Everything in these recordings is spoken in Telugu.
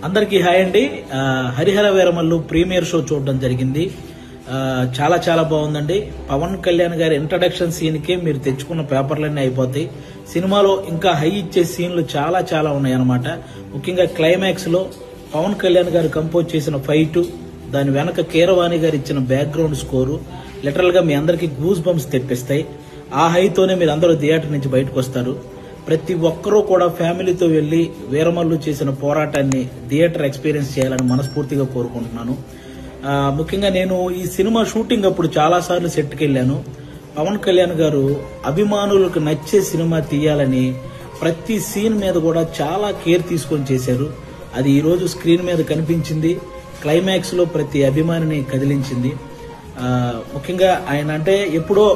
అందరికీ హాయ్ అండి. హరిహర వీరమల్లు ప్రీమియర్ షో చూడడం జరిగింది. చాలా చాలా బాగుందండి. పవన్ కళ్యాణ్ గారి ఇంట్రడక్షన్ సీన్ కే మీరు తెచ్చుకున్న పేపర్లన్నీ అయిపోతాయి. సినిమాలో ఇంకా హై ఇచ్చే సీన్లు చాలా చాలా ఉన్నాయన్నమాట. ముఖ్యంగా క్లైమాక్స్ లో పవన్ కళ్యాణ్ గారు కంపోజ్ చేసిన ఫైట్, దాని వెనక కీరవాణి గారు ఇచ్చిన బ్యాక్గ్రౌండ్ స్కోరు లిటరల్ గా మీ అందరికి గూస్ బంప్స్ తెప్పిస్తాయి. ఆ హైతోనే మీరు అందరూ థియేటర్ నుంచి బయటకు వస్తారు. ప్రతి ఒక్కరూ కూడా ఫ్యామిలీతో వెళ్లి వీరమల్లు చేసిన పోరాటాన్ని థియేటర్ ఎక్స్పీరియన్స్ చేయాలని మనస్ఫూర్తిగా కోరుకుంటున్నాను. ముఖ్యంగా నేను ఈ సినిమా షూటింగ్ అప్పుడు చాలా సార్లు సెట్కి వెళ్ళాను. పవన్ కళ్యాణ్ గారు అభిమానులకు నచ్చే సినిమా తీయాలని ప్రతి సీన్ మీద కూడా చాలా కేర్ తీసుకొని చేశారు. అది ఈ రోజు స్క్రీన్ మీద కనిపించింది. క్లైమాక్స్ లో ప్రతి అభిమానిని కదిలించింది. ముఖ్యంగా ఆయన అంటే ఎప్పుడో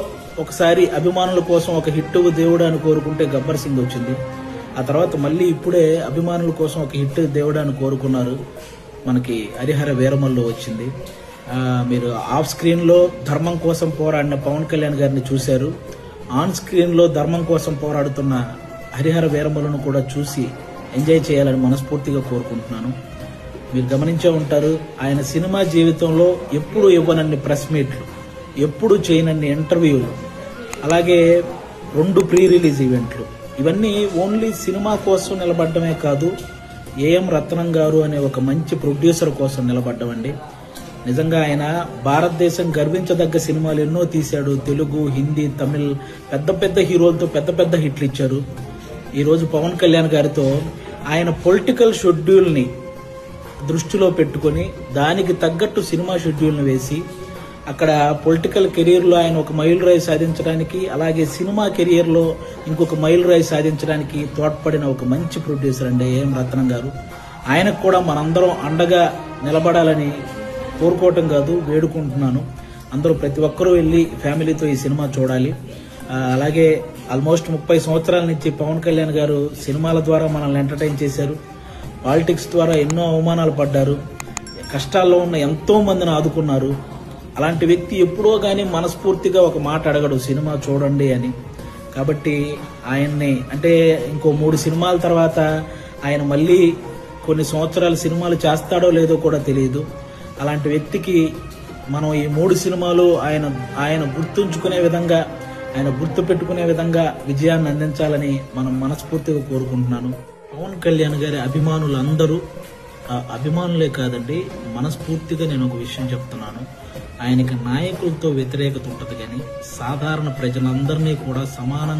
ఒకసారి అభిమానుల కోసం ఒక హిట్ దేవుడు అని కోరుకుంటే గబ్బర్ సింగ్ వచ్చింది. ఆ తర్వాత మళ్ళీ ఇప్పుడే అభిమానుల కోసం ఒక హిట్ దేవుడు అని కోరుకున్నారు. మనకి హరిహర వీరమల్లు వచ్చింది. మీరు ఆఫ్ స్క్రీన్ లో ధర్మం కోసం పోరాడిన పవన్ కళ్యాణ్ గారిని చూశారు. ఆన్ స్క్రీన్ లో ధర్మం కోసం పోరాడుతున్న హరిహర వీరమల్లును కూడా చూసి ఎంజాయ్ చేయాలని మనస్ఫూర్తిగా కోరుకుంటున్నాను. మీరు గమనించే ఉంటారు, ఆయన సినిమా జీవితంలో ఎప్పుడు ఇవ్వనన్ని ప్రెస్ మీట్లు, ఎప్పుడు చేయనన్ని ఇంటర్వ్యూలు, అలాగే 2 ప్రీ రిలీజ్ ఈవెంట్లు, ఇవన్నీ ఓన్లీ సినిమా కోసం నిలబడ్డమే కాదు, ఏఎం రత్నం గారు అనే ఒక మంచి ప్రొడ్యూసర్ కోసం నిలబడ్డమండి. నిజంగా ఆయన భారతదేశం గర్వించదగ్గ సినిమాలు ఎన్నో తీశాడు. తెలుగు, హిందీ, తమిళ్ పెద్ద పెద్ద హీరోలతో పెద్ద పెద్ద హిట్లు ఇచ్చారు. ఈరోజు పవన్ కళ్యాణ్ గారితో ఆయన పొలిటికల్ షెడ్యూల్ ని దృష్టిలో పెట్టుకుని దానికి తగ్గట్టు సినిమా షెడ్యూల్ ని వేసి అక్కడ పొలిటికల్ కెరీర్ లో ఆయన ఒక మైల్ రాయి సాధించడానికి, అలాగే సినిమా కెరీర్ లో ఇంకొక మైల్ రాయి సాధించడానికి తోడ్పడిన ఒక మంచి ప్రొడ్యూసర్ అండి ఏఎం రత్నం గారు. ఆయనకు కూడా మనందరం అండగా నిలబడాలని కోరుకోవటం కాదు, వేడుకుంటున్నాను. అందరూ ప్రతి ఒక్కరూ వెళ్లి ఫ్యామిలీతో ఈ సినిమా చూడాలి. అలాగే ఆల్మోస్ట్ 30 సంవత్సరాల నుంచి పవన్ కళ్యాణ్ గారు సినిమాల ద్వారా మనల్ని ఎంటర్టైన్ చేశారు. పాలిటిక్స్ ద్వారా ఎన్నో అవమానాలు పడ్డారు. కష్టాల్లో ఉన్న ఎంతో మందిని ఆదుకున్నారు. అలాంటి వ్యక్తి ఎప్పుడో గానీ మనస్ఫూర్తిగా ఒక మాట అడగడు, సినిమా చూడండి అని. కాబట్టి ఆయన్ని అంటే ఇంకో 3 సినిమాల తర్వాత ఆయన మళ్ళీ కొన్ని సంవత్సరాలు సినిమాలు చేస్తాడో లేదో కూడా తెలియదు. అలాంటి వ్యక్తికి మనం ఈ 3 సినిమాలు ఆయన గుర్తుంచుకునే విధంగా, ఆయన గుర్తు పెట్టుకునే విధంగా విజయాన్ని అందించాలని మనం మనస్ఫూర్తిగా కోరుకుంటున్నాను. పవన్ కళ్యాణ్ గారి అభిమానులందరూ అభిమానులే కాదండి, మనస్ఫూర్తిగా నేను ఒక విషయం చెప్తున్నాను. ఆయనకి నాయకులతో వ్యతిరేకత ఉంటది కానీ సాధారణ ప్రజలందరినీ కూడా సమానంగా